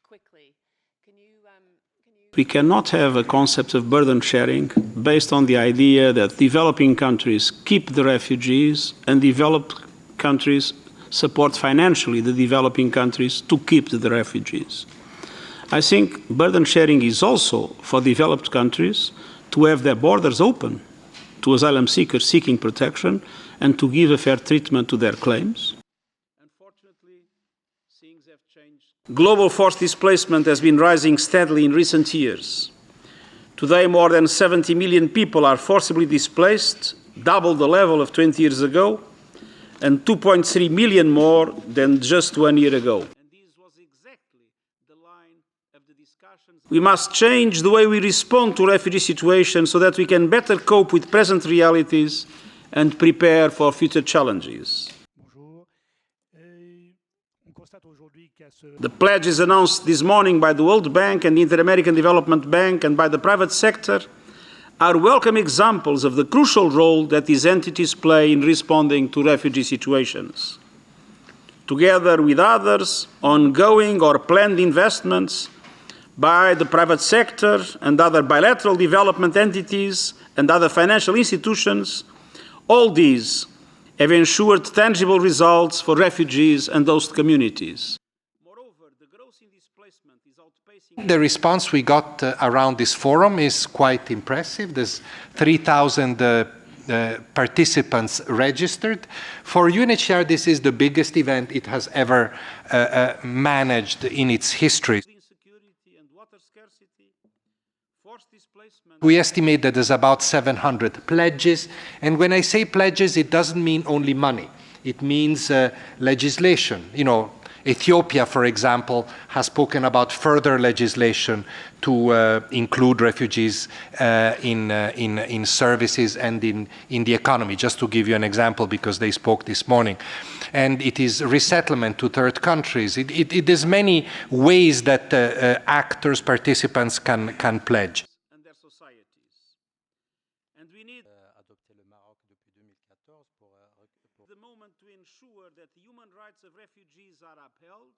quickly. Can you We cannot have a concept of burden sharing based on the idea that developing countries keep the refugees and developed countries support financially the developing countries to keep the refugees. I think burden sharing is also for developed countries to have their borders open to asylum seekers seeking protection and to give a fair treatment to their claims. Unfortunately, things have changed. Global forced displacement has been rising steadily in recent years. Today, more than 70 million people are forcibly displaced, double the level of 20 years ago, and 2.3 million more than just 1 year ago. And this was exactly the line of the discussions. We must change the way we respond to refugee situations so that we can better cope with present realities and prepare for future challenges. The pledges announced this morning by the World Bank and the Inter-American Development Bank and by the private sector are welcome examples of the crucial role that these entities play in responding to refugee situations. Together with others, ongoing or planned investments by the private sector and other bilateral development entities and other financial institutions, all these have ensured tangible results for refugees and host communities. Moreover, the growth in displacement is outpacing. The response we got around this forum is quite impressive. There's 3,000 participants registered. For UNHCR, this is the biggest event it has ever managed in its history. We estimate that there's about 700 pledges, and when I say pledges, it doesn't mean only money. It means legislation. You know, Ethiopia, for example, has spoken about further legislation to include refugees in services and in the economy, just to give you an example, because they spoke this morning. And it is resettlement to third countries. It is many ways that actors, participants can pledge. And their societies. And we need the moment to ensure that the human rights of refugees are upheld